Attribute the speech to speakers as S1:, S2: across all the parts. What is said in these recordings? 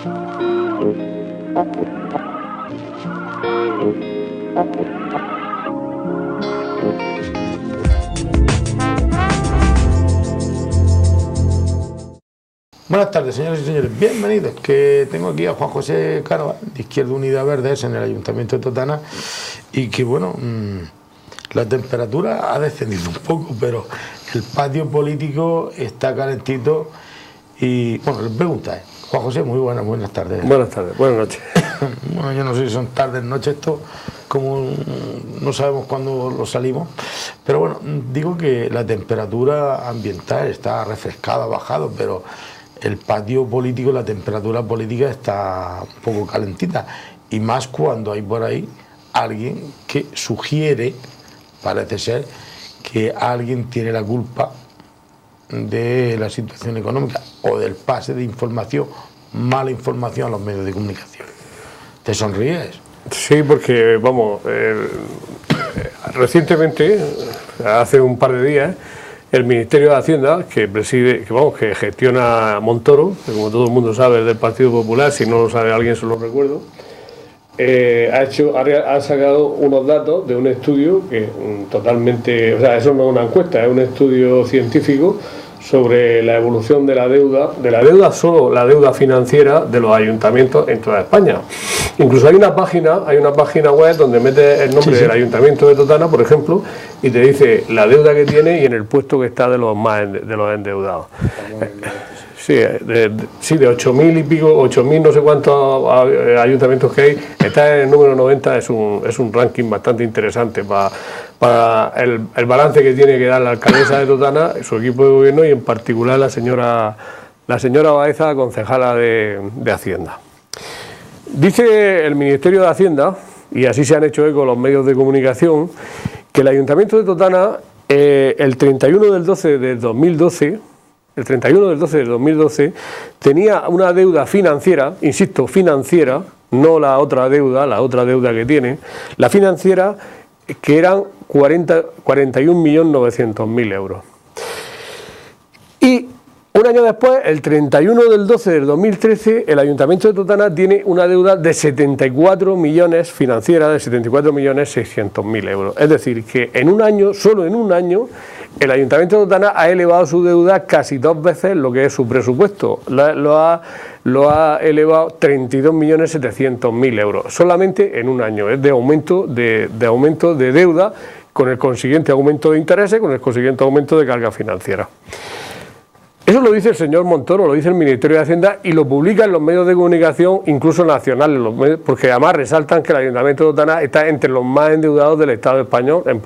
S1: Buenas tardes, señoras y señores, bienvenidos, que tengo aquí a Juan José Caro, de Izquierda Unida Verdes, en el Ayuntamiento de Totana, y que bueno, la temperatura ha descendido un poco, pero el patio político está calentito, y bueno, les preguntáis. Juan José, muy buenas tardes.
S2: Buenas tardes, buenas noches.
S1: Bueno, yo no sé si son tardes, noches, esto como no sabemos cuándo lo salimos, pero bueno, digo que la temperatura ambiental está refrescada, ha bajado, pero el patio político, la temperatura política está un poco calentita, y más cuando hay por ahí alguien que sugiere, parece ser, que alguien tiene la culpa de la situación económica o del pase de información, mala información a los medios de comunicación. ¿Te sonríes?
S2: Sí, porque vamos, recientemente, hace un par de días, el Ministerio de Hacienda, que preside, que gestiona Montoro, que como todo el mundo sabe es del Partido Popular, si no lo sabe alguien se lo recuerdo, ha sacado unos datos de un estudio que totalmente, o sea, eso no es una encuesta, es un estudio científico sobre la evolución de la deuda, solo la deuda financiera de los ayuntamientos en toda España. Incluso hay una página web donde metes el nombre del Ayuntamiento de Totana, por ejemplo, y te dice la deuda que tiene y en el puesto que está de los endeudados. Sí, de 8.000 y pico, 8.000 no sé cuántos ayuntamientos que hay, está en el número 90, es un ranking bastante interesante para el balance que tiene que dar la alcaldesa de Totana, su equipo de gobierno y en particular la señora Baeza, concejala de Hacienda. Dice el Ministerio de Hacienda, y así se han hecho eco los medios de comunicación, que el Ayuntamiento de Totana, el 31 del 12 de 2012, tenía una deuda financiera, insisto, financiera, no la otra deuda que tiene, la financiera, que eran 41.900.000 euros. Y un año después, el 31 del 12 del 2013, el Ayuntamiento de Totana tiene una deuda de 74 millones financiera, de 74.600.000 euros. Es decir, que en un año, solo en un año, el Ayuntamiento de Totana ha elevado su deuda casi 2 veces lo que es su presupuesto. Lo ha elevado 32.700.000 euros, solamente en un año. Es de aumento de deuda, con el consiguiente aumento de intereses, con el consiguiente aumento de carga financiera. Eso lo dice el señor Montoro, lo dice el Ministerio de Hacienda y lo publica en los medios de comunicación, incluso nacionales, porque además resaltan que el Ayuntamiento de Totana está entre los más endeudados del Estado español en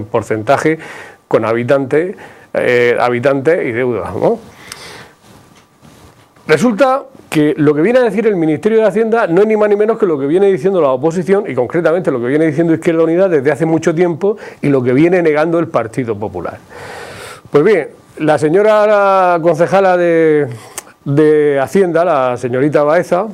S2: porcentaje con habitantes y deuda, ¿no? Resulta que lo que viene a decir el Ministerio de Hacienda no es ni más ni menos que lo que viene diciendo la oposición, y concretamente lo que viene diciendo Izquierda Unida desde hace mucho tiempo, y lo que viene negando el Partido Popular. Pues bien, la señora concejala de Hacienda, la señorita Baeza,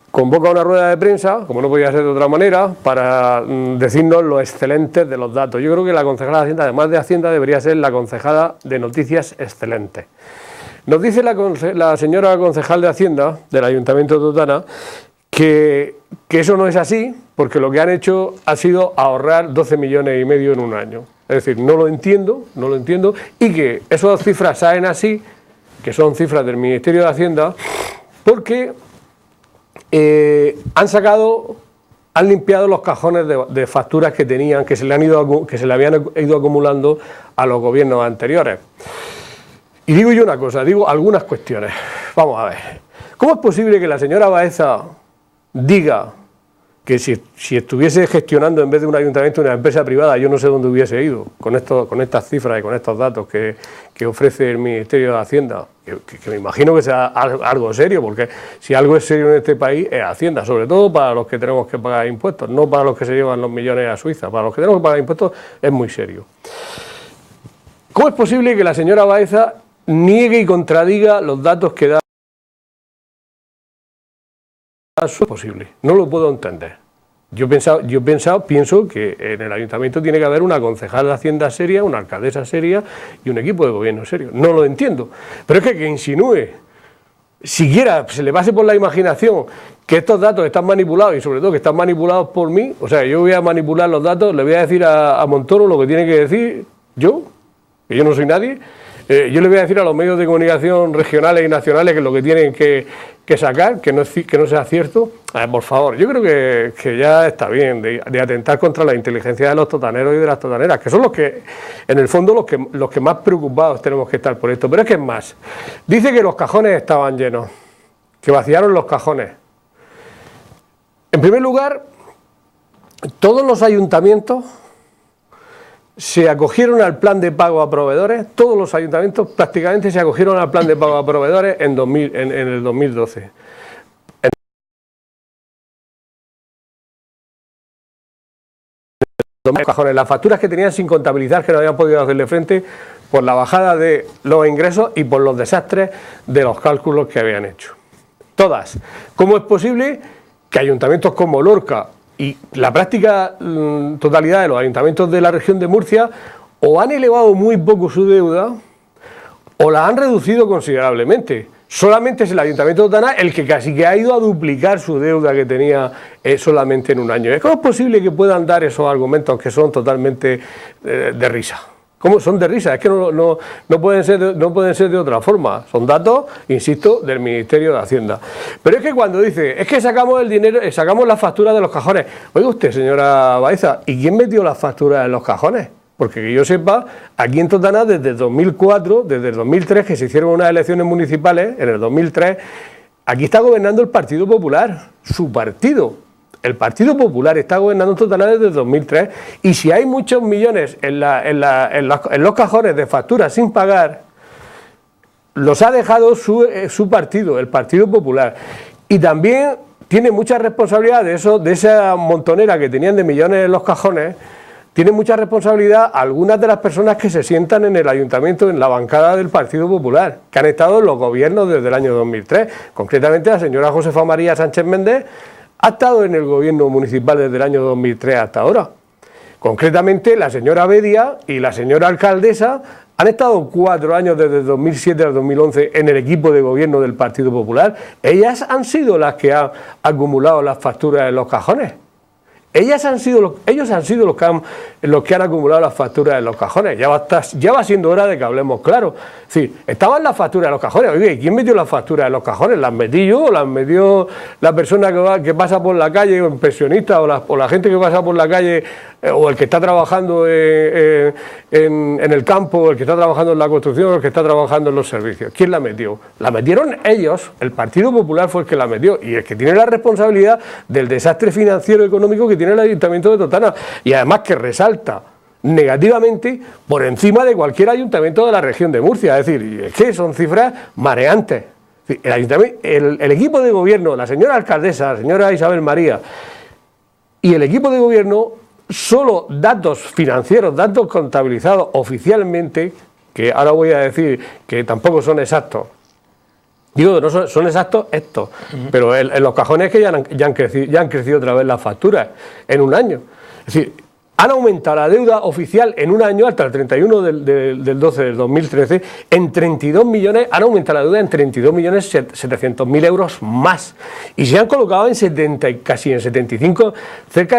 S2: convoca una rueda de prensa, como no podía ser de otra manera, para decirnos lo excelentes de los datos. Yo creo que la concejala de Hacienda, además de Hacienda, debería ser la concejala de noticias excelentes. Nos dice la señora concejal de Hacienda, del Ayuntamiento de Totana, que eso no es así, porque lo que han hecho ha sido ahorrar 12,5 millones en un año. Es decir, no lo entiendo, y que esas cifras salen así, que son cifras del Ministerio de Hacienda, porque han limpiado los cajones de facturas que tenían, que se le habían ido acumulando a los gobiernos anteriores. Y digo yo una cosa, digo algunas cuestiones. Vamos a ver. ¿Cómo es posible que la señora Baeza diga que si estuviese gestionando en vez de un ayuntamiento una empresa privada, yo no sé dónde hubiese ido con estas cifras y con estos datos que ofrece el Ministerio de Hacienda? Que me imagino que sea algo serio, porque si algo es serio en este país es Hacienda, sobre todo para los que tenemos que pagar impuestos, no para los que se llevan los millones a Suiza. Para los que tenemos que pagar impuestos es muy serio. ¿Cómo es posible que la señora Baeza niegue y contradiga los datos que da? Eso es posible, no lo puedo entender. Pienso que en el ayuntamiento tiene que haber una concejal de Hacienda seria, una alcaldesa seria y un equipo de gobierno serio. No lo entiendo, pero es que insinúe siquiera se le pase por la imaginación que estos datos están manipulados y sobre todo que están manipulados por mí, o sea, yo voy a manipular los datos, le voy a decir a Montoro lo que tiene que decir yo, que yo no soy nadie, yo le voy a decir a los medios de comunicación regionales y nacionales que lo que tienen que sacar, que no sea cierto. Por favor, yo creo que ya está bien de atentar contra la inteligencia de los totaneros y de las totaneras, que son los que, en el fondo, los que más preocupados tenemos que estar por esto. Pero es que es más, dice que los cajones estaban llenos, que vaciaron los cajones. En primer lugar, todos los ayuntamientos se acogieron al plan de pago a proveedores, todos los ayuntamientos prácticamente se acogieron al plan de pago a proveedores en el 2012. Las facturas que tenían sin contabilizar, que no habían podido hacerle frente por la bajada de los ingresos y por los desastres de los cálculos que habían hecho. Todas. ¿Cómo es posible que ayuntamientos como Lorca y la práctica totalidad de los ayuntamientos de la región de Murcia o han elevado muy poco su deuda o la han reducido considerablemente? Solamente es el Ayuntamiento de Otaná el que casi que ha ido a duplicar su deuda que tenía solamente en un año. ¿Cómo es posible que puedan dar esos argumentos que son totalmente de risa? ¿Cómo son de risa? Es que no pueden ser de otra forma. Son datos, insisto, del Ministerio de Hacienda. Pero es que cuando dice, es que sacamos el dinero, sacamos las facturas de los cajones. Oiga usted, señora Baeza, ¿y quién metió las facturas en los cajones? Porque que yo sepa, aquí en Totaná desde el 2004, desde el 2003, que se hicieron unas elecciones municipales, en el 2003, aquí está gobernando el Partido Popular, su partido. El Partido Popular está gobernando en Totaná desde el 2003 y si hay muchos millones en los cajones de facturas sin pagar, los ha dejado su partido, el Partido Popular. Y también tiene mucha responsabilidad de esa montonera que tenían de millones en los cajones. Tiene mucha responsabilidad algunas de las personas que se sientan en el ayuntamiento, en la bancada del Partido Popular, que han estado en los gobiernos desde el año 2003. Concretamente, la señora Josefa María Sánchez Méndez ha estado en el gobierno municipal desde el año 2003 hasta ahora. Concretamente, la señora Bedia y la señora alcaldesa han estado 4 años desde el 2007 al 2011 en el equipo de gobierno del Partido Popular. Ellas han sido las que han acumulado las facturas en los cajones. Ellos han sido los que han acumulado las facturas en los cajones. Ya va siendo hora de que hablemos claro. Es decir, estaban las facturas en los cajones. Oye, ¿quién metió las facturas en los cajones? ¿Las metí yo o las metió la persona que pasa por la calle, o el pensionista, o la gente que pasa por la calle, o el que está trabajando en el campo, o el que está trabajando en la construcción, o el que está trabajando en los servicios? ¿Quién la metió? La metieron ellos. El Partido Popular fue el que la metió y el que tiene la responsabilidad del desastre financiero y económico que tiene el Ayuntamiento de Totaná, y además que resalta negativamente por encima de cualquier ayuntamiento de la región de Murcia. Es decir, es que son cifras mareantes. El equipo de gobierno, la señora alcaldesa, la señora Isabel María y el equipo de gobierno, solo datos financieros, datos contabilizados oficialmente, que ahora voy a decir que tampoco son exactos. Digo, no son exactos estos, pero en los cajones que ya han crecido otra vez las facturas en un año. Es decir, han aumentado la deuda oficial en un año hasta el 31 del 12 del 2013 en 32 millones, han aumentado la deuda en 32.700.000 euros más. Y se han colocado en cerca de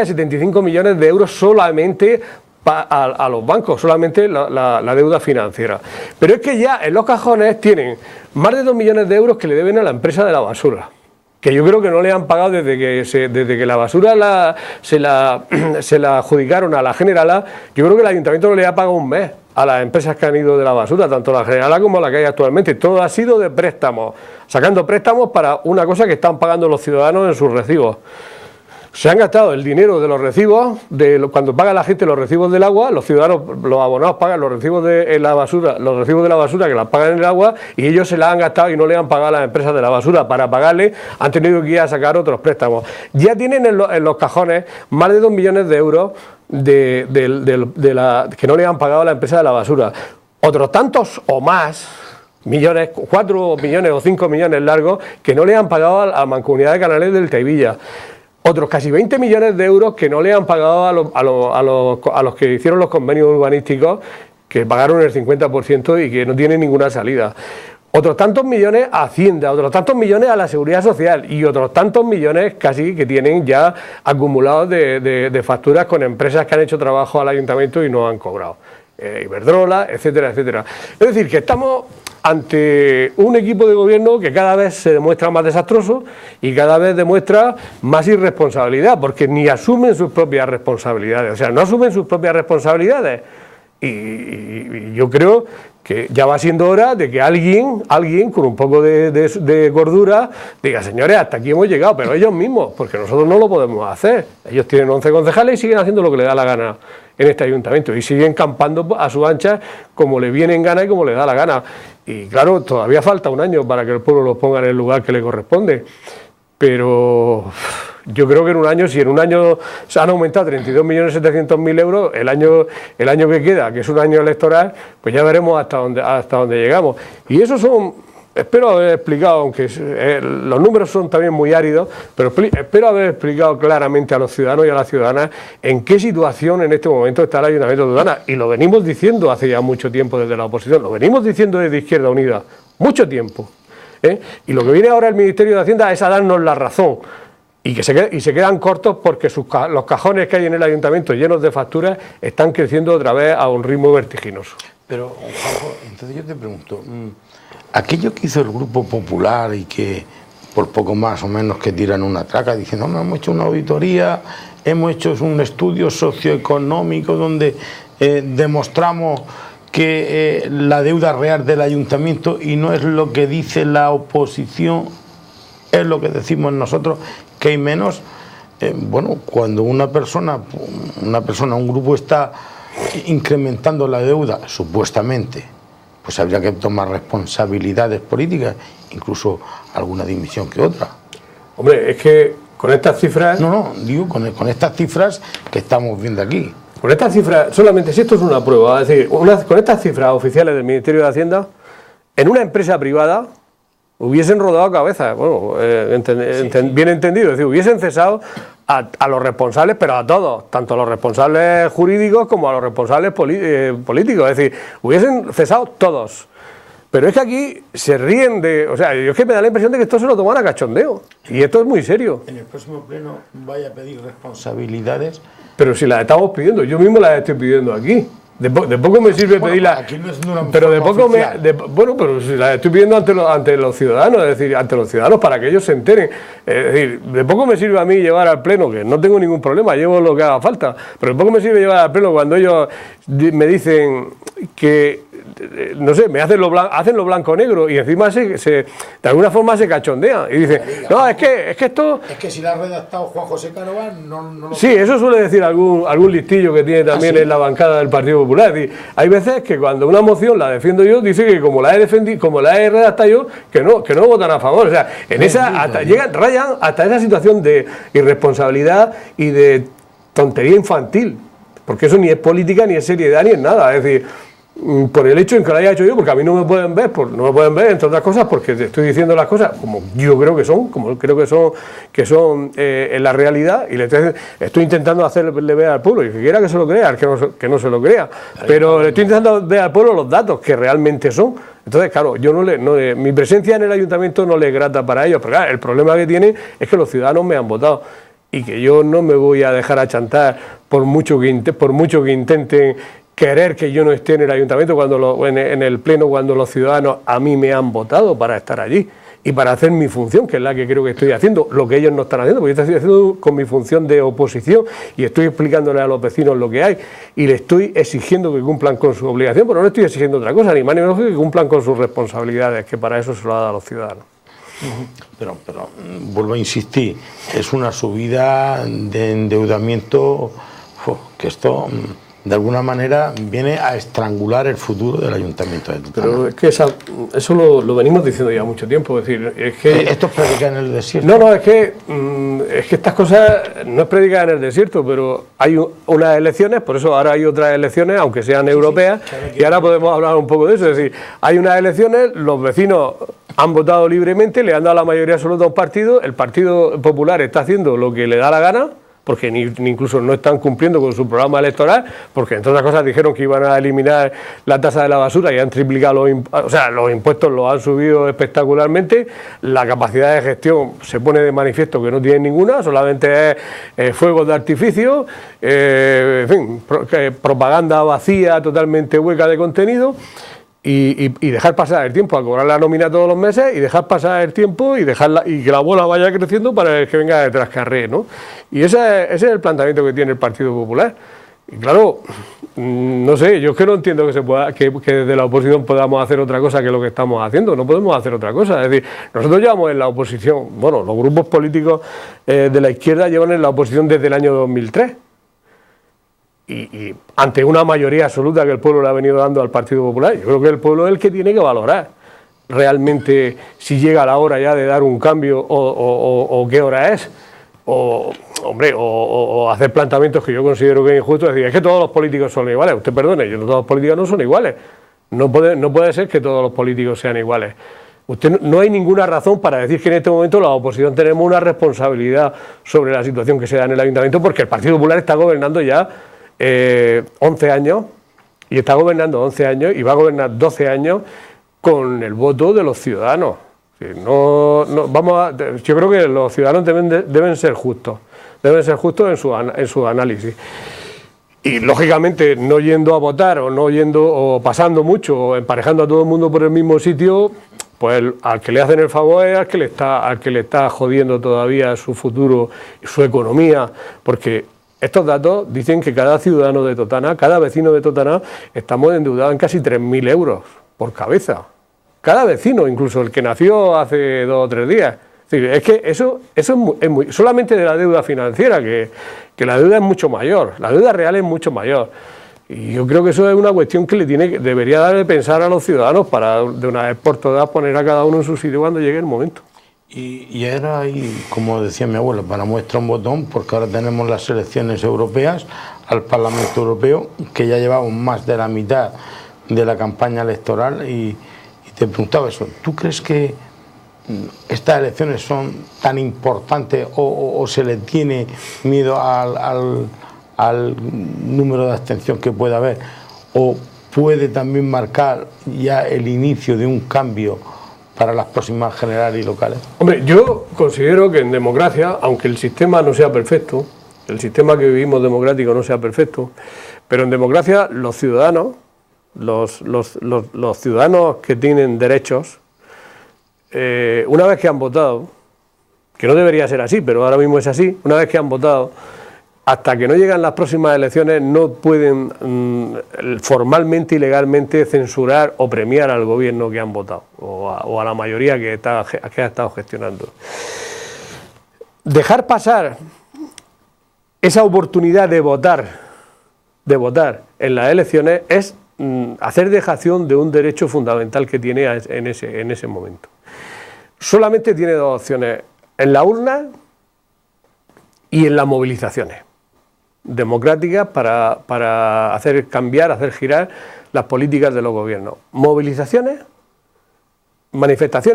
S2: 75 millones de euros solamente a los bancos, solamente la deuda financiera. Pero es que ya en los cajones tienen más de 2 millones de euros que le deben a la empresa de la basura, que yo creo que no le han pagado desde que la basura se la adjudicaron a la Generala. Yo creo que el Ayuntamiento no le ha pagado un mes a las empresas que han ido de la basura, tanto la Generala como la que hay actualmente. Todo ha sido de préstamos, sacando préstamos para una cosa que están pagando los ciudadanos en sus recibos. Se han gastado el dinero de los recibos, cuando paga la gente los recibos del agua, los ciudadanos, los abonados pagan los recibos de la basura, que las pagan en el agua, y ellos se la han gastado y no le han pagado a las empresas de la basura. Para pagarle han tenido que ir a sacar otros préstamos. Ya tienen en los cajones más de 2 millones de euros que no le han pagado a la empresa de la basura. Otros tantos o más millones, 4 millones o 5 millones largos, que no le han pagado a la Mancomunidad de Canales del Teivilla. Otros casi 20 millones de euros que no le han pagado a los que hicieron los convenios urbanísticos, que pagaron el 50% y que no tienen ninguna salida. otros tantos millones a Hacienda, otros tantos millones a la Seguridad Social y otros tantos millones casi que tienen ya acumulados de facturas con empresas que han hecho trabajo al ayuntamiento y no han cobrado. Iberdrola, etcétera, etcétera. Es decir, que estamos ante un equipo de gobierno que cada vez se demuestra más desastroso y cada vez demuestra más irresponsabilidad, porque ni asumen sus propias responsabilidades, o sea, no asumen sus propias responsabilidades. Y yo creo que ya va siendo hora de que alguien con un poco de gordura diga, señores, hasta aquí hemos llegado, pero ellos mismos, porque nosotros no lo podemos hacer. Ellos tienen 11 concejales y siguen haciendo lo que les da la gana en este ayuntamiento y siguen campando a su ancha como le viene en gana y como les da la gana. Y claro, todavía falta un año para que el pueblo los ponga en el lugar que le corresponde, pero yo creo que en un año, si en un año se han aumentado 32.700.000 euros, el año que queda, que es un año electoral, pues ya veremos hasta dónde llegamos. Y esos son, espero haber explicado, aunque los números son también muy áridos, pero espero haber explicado claramente a los ciudadanos y a las ciudadanas en qué situación en este momento está el Ayuntamiento de Tudela. Y lo venimos diciendo hace ya mucho tiempo desde la oposición, lo venimos diciendo desde Izquierda Unida, mucho tiempo. Y lo que viene ahora el Ministerio de Hacienda es a darnos la razón. Y se quedan cortos porque los cajones que hay en el ayuntamiento llenos de facturas están creciendo otra vez a un ritmo vertiginoso.
S1: Pero, Juanjo, entonces yo te pregunto, aquello que hizo el Grupo Popular y que por poco más o menos que tiran una traca diciendo, no, hemos hecho una auditoría, hemos hecho un estudio socioeconómico donde demostramos que la deuda real del ayuntamiento y no es lo que dice la oposición, es lo que decimos nosotros, que hay menos. Bueno, cuando un grupo está incrementando la deuda, supuestamente, pues habría que tomar responsabilidades políticas, incluso alguna dimisión que otra.
S2: Hombre, es que con estas cifras...
S1: No, digo, con estas cifras que estamos viendo aquí.
S2: Con estas cifras, solamente si esto es una prueba, es decir, con estas cifras oficiales del Ministerio de Hacienda, en una empresa privada hubiesen rodado cabeza, bueno, bien entendido, es decir, hubiesen cesado a los responsables, pero a todos, tanto a los responsables jurídicos como a los responsables políticos, es decir, hubiesen cesado todos. Pero es que aquí se ríen de... O sea, yo es que me da la impresión de que esto se lo toman a cachondeo, y esto es muy serio.
S1: En el próximo pleno vaya a pedir responsabilidades.
S2: Pero si las estamos pidiendo, yo mismo las estoy pidiendo aquí. De poco me sirve pedirla, pero de poco bueno, pero si la estoy pidiendo ante los ciudadanos, es decir, ante los ciudadanos para que ellos se enteren. Es decir, de poco me sirve a mí llevar al pleno, que no tengo ningún problema, llevo lo que haga falta, pero de poco me sirve llevar al pleno cuando ellos me dicen que, no sé, hacen lo blanco-negro y encima de alguna forma se cachondean y dicen, no, es que esto...
S1: Es que si la ha redactado Juan José Canova, no lo...
S2: Sí, eso suele decir algún listillo que tiene también en la bancada del Partido Popular. Es decir, hay veces que cuando una moción la defiendo yo, dice que como la he redactado yo, que no votan a favor. O sea, rayan hasta esa situación de irresponsabilidad y de tontería infantil, porque eso ni es política, ni es seriedad, ni es nada. Es decir, por el hecho en que lo haya hecho yo, porque a mí no me pueden ver, entre otras cosas, porque te estoy diciendo las cosas como yo creo que son, en la realidad, y le estoy intentando hacerle ver al pueblo, y el que quiera que se lo crea, el que no se lo crea, pero le estoy intentando ver al pueblo los datos que realmente son. Entonces, claro, mi presencia en el ayuntamiento no le es grata para ellos, pero claro, el problema que tienen es que los ciudadanos me han votado y que yo no me voy a dejar achantar por mucho que intenten querer que yo no esté en el ayuntamiento en el pleno cuando los ciudadanos a mí me han votado para estar allí y para hacer mi función, que es la que creo que estoy haciendo, lo que ellos no están haciendo, porque yo estoy haciendo con mi función de oposición y estoy explicándole a los vecinos lo que hay y le estoy exigiendo que cumplan con su obligación, pero no le estoy exigiendo otra cosa, ni más ni menos que cumplan con sus responsabilidades, que para eso se lo ha dado a los ciudadanos.
S1: Pero vuelvo a insistir, es una subida de endeudamiento que esto de alguna manera viene a estrangular el futuro del ayuntamiento de Tutana.
S2: Pero es que eso lo venimos diciendo ya mucho tiempo. Es decir, es que
S1: esto es predicar en el desierto.
S2: No, es que estas cosas no es predicar en el desierto, pero hay unas elecciones, por eso ahora hay otras elecciones, aunque sean europeas, y ahora podemos hablar un poco de eso. Es decir, hay unas elecciones, los vecinos han votado libremente, le han dado la mayoría absoluta a un partido, el Partido Popular está haciendo lo que le da la gana, porque ni incluso no están cumpliendo con su programa electoral, porque entre otras cosas dijeron que iban a eliminar la tasa de la basura y han triplicado los impuestos, los han subido espectacularmente, la capacidad de gestión se pone de manifiesto que no tienen ninguna, solamente es fuegos de artificio, en fin, propaganda vacía, totalmente hueca de contenido. Y dejar pasar el tiempo a cobrar la nómina todos los meses y dejar pasar el tiempo y que la bola vaya creciendo para el que venga detrás que arree, ¿no? Y ese es el planteamiento que tiene el Partido Popular. Y claro, no sé, yo es que no entiendo que desde la oposición podamos hacer otra cosa que lo que estamos haciendo. No podemos hacer otra cosa. Es decir, nosotros llevamos en la oposición, bueno, los grupos políticos de la izquierda llevan en la oposición desde el año 2003. Y ante una mayoría absoluta que el pueblo le ha venido dando al Partido Popular, yo creo que el pueblo es el que tiene que valorar realmente si llega la hora ya de dar un cambio o qué hora es, o hacer planteamientos que yo considero que es injusto, decir, es que todos los políticos son iguales. Usted perdone, todos los políticos no son iguales. No puede ser que todos los políticos sean iguales. No hay ninguna razón para decir que en este momento la oposición tenemos una responsabilidad sobre la situación que se da en el Ayuntamiento, porque el Partido Popular está gobernando ya 11 años, y está gobernando 11 años y va a gobernar 12 años con el voto de los ciudadanos. Yo creo que los ciudadanos deben ser justos en su análisis. Y lógicamente no yendo a votar o pasando mucho o emparejando a todo el mundo por el mismo sitio, pues al que le hacen el favor es al que le está jodiendo todavía su futuro y su economía, porque estos datos dicen que cada ciudadano de Totana, cada vecino de Totana, estamos endeudados en casi 3.000 euros por cabeza. Cada vecino, incluso el que nació hace 2 o 3 días. Es decir, es que eso es muy solamente de la deuda financiera, que la deuda es mucho mayor, la deuda real es mucho mayor. Y yo creo que eso es una cuestión que debería dar de pensar a los ciudadanos para de una vez por todas poner a cada uno en su sitio cuando llegue el momento.
S1: Y era ahí, como decía mi abuelo, para muestra un botón, porque ahora tenemos las elecciones europeas al Parlamento Europeo, que ya llevamos más de la mitad de la campaña electoral, y te preguntaba eso, ¿tú crees que estas elecciones son tan importantes o se le tiene miedo al número de abstención que puede haber, o puede también marcar ya el inicio de un cambio para las próximas generales y locales?
S2: Hombre, yo considero que en democracia, aunque el sistema no sea perfecto, el sistema que vivimos democrático no sea perfecto, pero en democracia los ciudadanos, los ciudadanos que tienen derechos, una vez que han votado, que no debería ser así, pero ahora mismo es así, una vez que han votado, hasta que no llegan las próximas elecciones no pueden formalmente y legalmente censurar o premiar al gobierno que han votado o a la mayoría que ha estado gestionando. Dejar pasar esa oportunidad de votar en las elecciones es hacer dejación de un derecho fundamental que tiene en ese momento. Solamente tiene 2 opciones, en la urna y en las movilizaciones democráticas para hacer girar las políticas de los gobiernos. Manifestaciones,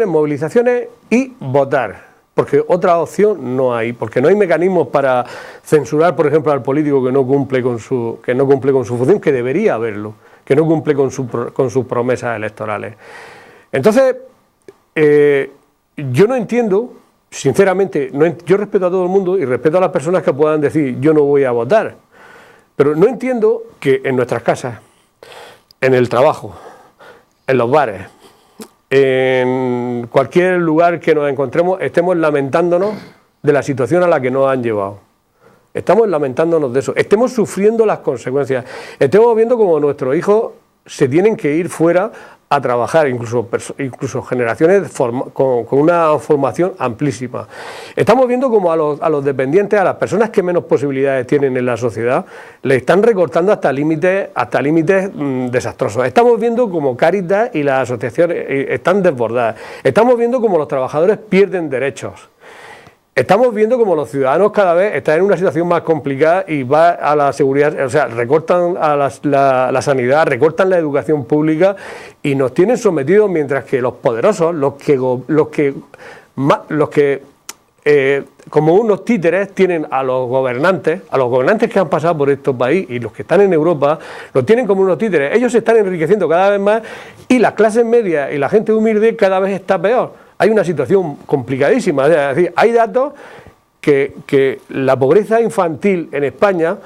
S2: movilizaciones y votar, porque otra opción no hay, porque no hay mecanismos para censurar, por ejemplo, al político que no cumple con su función, que debería haberlo, que no cumple con sus promesas electorales. Entonces, yo no entiendo. Sinceramente, yo respeto a todo el mundo y respeto a las personas que puedan decir yo no voy a votar, pero no entiendo que en nuestras casas, en el trabajo, en los bares, en cualquier lugar que nos encontremos, estemos lamentándonos de la situación a la que nos han llevado. Estamos lamentándonos de eso, estemos sufriendo las consecuencias, estemos viendo como nuestros hijos se tienen que ir fuera a trabajar, incluso generaciones con una formación amplísima. Estamos viendo como a los dependientes, a las personas que menos posibilidades tienen en la sociedad, le están recortando hasta límites desastrosos. Estamos viendo como Cáritas y las asociaciones están desbordadas. Estamos viendo como los trabajadores pierden derechos. Estamos viendo como los ciudadanos cada vez están en una situación más complicada y va a la seguridad, o sea, recortan a la sanidad, recortan la educación pública y nos tienen sometidos, mientras que los poderosos, los que como unos títeres, tienen a los gobernantes que han pasado por estos países y los que están en Europa, los tienen como unos títeres. Ellos se están enriqueciendo cada vez más y las clases medias y la gente humilde cada vez está peor. Hay una situación complicadísima. Es decir, hay datos que la pobreza infantil en España,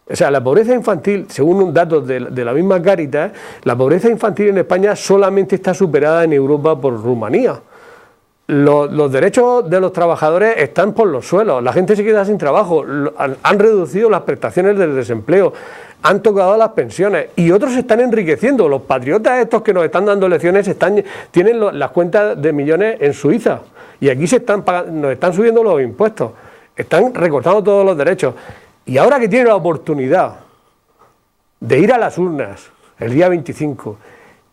S2: o sea, la pobreza infantil, según datos de la misma Cáritas, la pobreza infantil en España solamente está superada en Europa por Rumanía. Los derechos de los trabajadores están por los suelos, la gente se queda sin trabajo, han reducido las prestaciones del desempleo, han tocado las pensiones y otros se están enriqueciendo. Los patriotas estos que nos están dando lecciones tienen las cuentas de millones en Suiza y aquí nos están subiendo los impuestos, están recortando todos los derechos. Y ahora que tienen la oportunidad de ir a las urnas el día 25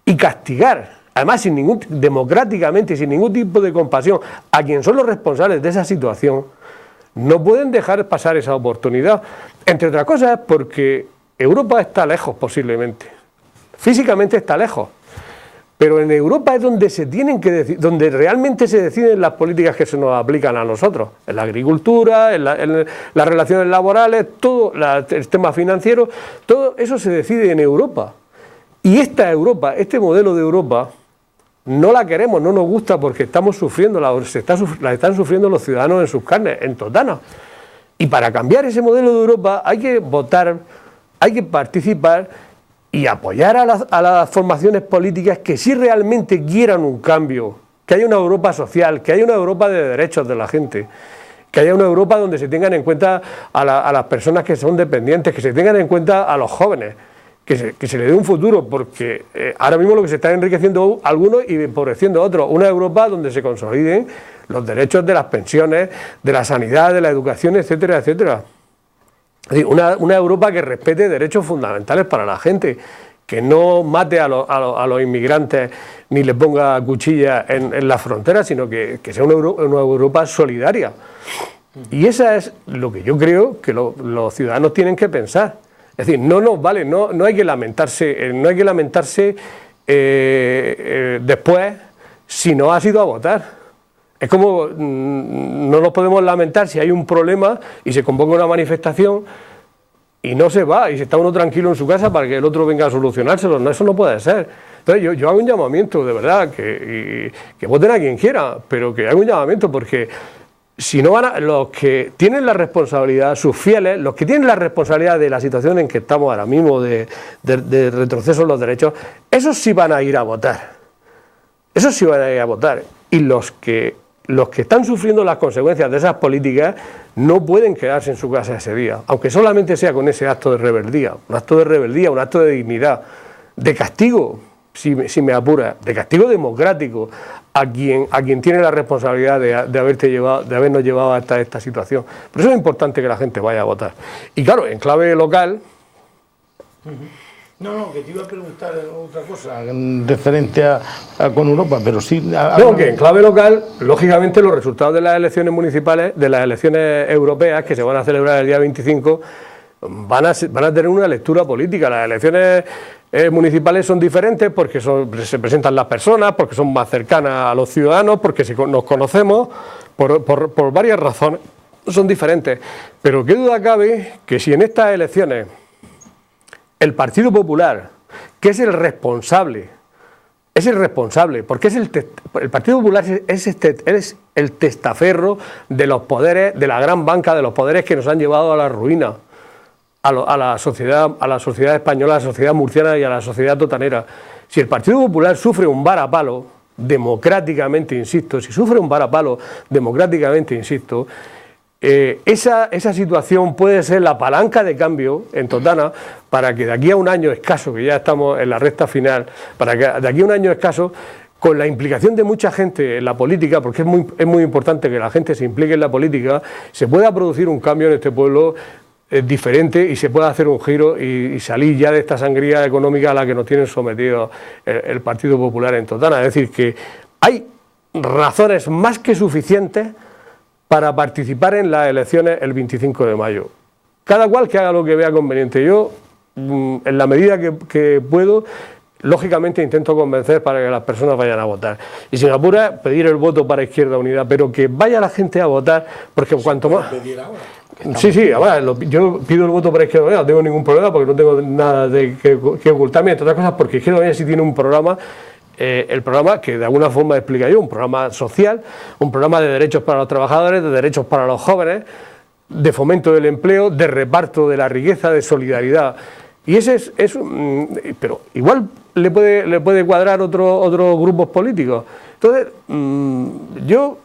S2: y castigar, además democráticamente y sin ningún tipo de compasión, a quien son los responsables de esa situación, no pueden dejar pasar esa oportunidad. Entre otras cosas porque Europa está lejos posiblemente, físicamente está lejos, pero en Europa es donde donde realmente se deciden las políticas que se nos aplican a nosotros, en la agricultura, en las relaciones laborales, todo el tema financiero, todo eso se decide en Europa. Y esta Europa, este modelo de Europa, no la queremos, no nos gusta porque estamos sufriendo, la están sufriendo los ciudadanos en sus carnes, en Totana. Y para cambiar ese modelo de Europa hay que votar, hay que participar y apoyar a las formaciones políticas que sí realmente quieran un cambio, que haya una Europa social, que haya una Europa de derechos de la gente, que haya una Europa donde se tengan en cuenta a las personas que son dependientes, que se tengan en cuenta a los jóvenes, que se le dé un futuro, porque ahora mismo lo que se está enriqueciendo algunos y empobreciendo otros. Una Europa donde se consoliden los derechos de las pensiones, de la sanidad, de la educación, etcétera, etcétera. Es decir, una Europa que respete derechos fundamentales para la gente, que no mate a los inmigrantes ni les ponga cuchillas en las fronteras, sino que sea una Europa solidaria. Y esa es lo que yo creo que los ciudadanos tienen que pensar. Es decir, no hay que lamentarse, después si no has ido a votar. Es como, no nos podemos lamentar si hay un problema y se convoca una manifestación y no se va y se está uno tranquilo en su casa para que el otro venga a solucionárselo. No, eso no puede ser. Entonces yo hago un llamamiento, de verdad, que voten a quien quiera, pero que haga un llamamiento porque si no los que tienen la responsabilidad, sus fieles, los que tienen la responsabilidad de la situación en que estamos ahora mismo, de retroceso en los derechos, esos sí van a ir a votar. Esos sí van a ir a votar. Y los que están sufriendo las consecuencias de esas políticas no pueden quedarse en su casa ese día, aunque solamente sea con ese acto de rebeldía, un acto de dignidad, de castigo, si me apura, de castigo democrático a quien tiene la responsabilidad de habernos llevado hasta esta situación. Por eso es importante que la gente vaya a votar. Y claro, en clave local...
S1: No, que te iba a preguntar otra cosa referente con Europa, pero sí...
S2: que en clave local, lógicamente, los resultados de las elecciones municipales, de las elecciones europeas, que se van a celebrar el día 25, van a tener una lectura política. Las elecciones municipales son diferentes porque se presentan las personas, porque son más cercanas a los ciudadanos, porque nos conocemos, por varias razones, son diferentes. Pero qué duda cabe que si en estas elecciones el Partido Popular, que es el responsable, porque el Partido Popular es el testaferro de los poderes, de la gran banca de los poderes que nos han llevado a la ruina, a la sociedad española, a la sociedad murciana y a la sociedad totanera. Si el Partido Popular sufre un varapalo, democráticamente, insisto, esa situación puede ser la palanca de cambio en Totana para que de aquí a un año escaso, que ya estamos en la recta final, para que de aquí a un año escaso, con la implicación de mucha gente en la política, porque es muy importante que la gente se implique en la política, se pueda producir un cambio en este pueblo diferente y se pueda hacer un giro y salir ya de esta sangría económica a la que nos tienen sometidos el Partido Popular en Totana. Es decir, que hay razones más que suficientes para participar en las elecciones el 25 de mayo. Cada cual que haga lo que vea conveniente. Yo, en la medida que puedo, lógicamente intento convencer para que las personas vayan a votar. Y sin apura, pedir el voto para Izquierda Unida, pero que vaya la gente a votar, porque cuanto más... Sí, ahora yo pido el voto para Izquierda Unida, no tengo ningún problema porque no tengo nada que ocultarme, entre otras cosas porque Izquierda Unida sí tiene un programa, el programa que de alguna forma explica yo, un programa social, un programa de derechos para los trabajadores, de derechos para los jóvenes, de fomento del empleo, de reparto de la riqueza, de solidaridad. Y ese pero igual le puede cuadrar otros grupos políticos. Entonces, yo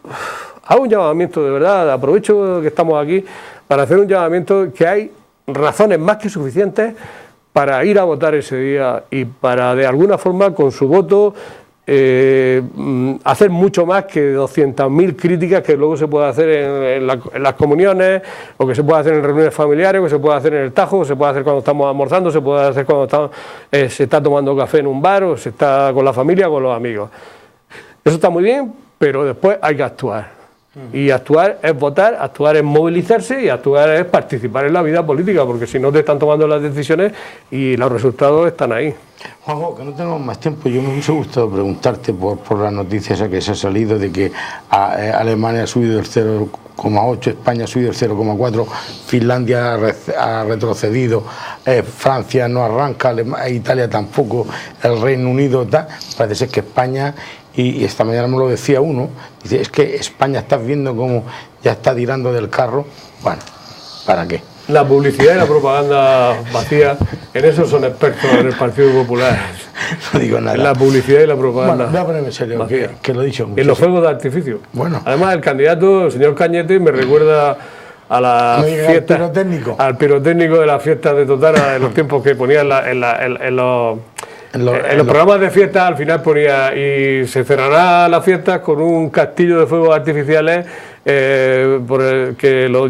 S2: hago un llamamiento de verdad, aprovecho que estamos aquí para hacer un llamamiento que hay razones más que suficientes para ir a votar ese día y para de alguna forma con su voto hacer mucho más que 200.000 críticas que luego se puede hacer en las comuniones, o que se puede hacer en reuniones familiares, o que se puede hacer en el Tajo, o se puede hacer cuando estamos almorzando, se puede hacer cuando se está tomando café en un bar, o se está con la familia o con los amigos. Eso está muy bien, pero después hay que actuar. Y actuar es votar, actuar es movilizarse y actuar es participar en la vida política, porque si no te están tomando las decisiones y los resultados están ahí.
S1: Juanjo, que no tengo más tiempo, yo me hubiese gustado preguntarte por la noticia esa que se ha salido de que Alemania ha subido el 0,8, España ha subido el 0,4, Finlandia ha retrocedido, Francia no arranca, Italia tampoco, el Reino Unido parece ser que España, y esta mañana me lo decía uno, dice, es que España estás viendo cómo ya está tirando del carro. Bueno, ¿para qué?
S2: La publicidad y la propaganda vacía, en eso son expertos en el Partido Popular.
S1: No digo nada.
S2: En la publicidad y la propaganda.
S1: Bueno, voy a ponerme en serio, que lo he dicho mucho.
S2: En los fuegos de artificio.
S1: Bueno.
S2: Además, el candidato, el señor Cañete, me recuerda a la fiesta, al pirotécnico de las fiestas de Totara, de los tiempos que ponía en los programas de fiesta. Al final ponía, y se cerrará las fiestas con un castillo de fuegos artificiales por el que lo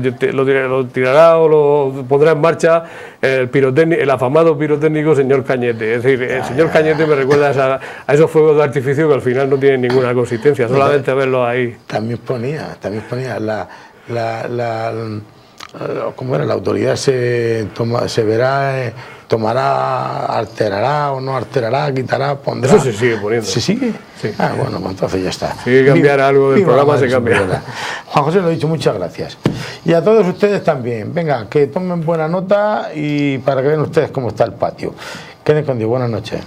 S2: tirará o lo pondrá en marcha el afamado pirotécnico señor Cañete. Es decir, el señor Cañete me recuerda a esos fuegos de artificio que al final no tienen ninguna consistencia, solamente verlos ahí.
S1: También ponía ¿cómo era? La autoridad se verá, tomará, alterará o no alterará, quitará, pondrá.
S2: Eso se sigue poniendo.
S1: ¿Se sigue?
S2: Sí.
S1: Ah, bueno, pues entonces ya está.
S2: Si hay que cambiar algo del programa, se cambia.
S1: Juan José, lo he dicho, muchas gracias. Y a todos ustedes también. Venga, que tomen buena nota y para que vean ustedes cómo está el patio. Queden con Dios. Buenas noches.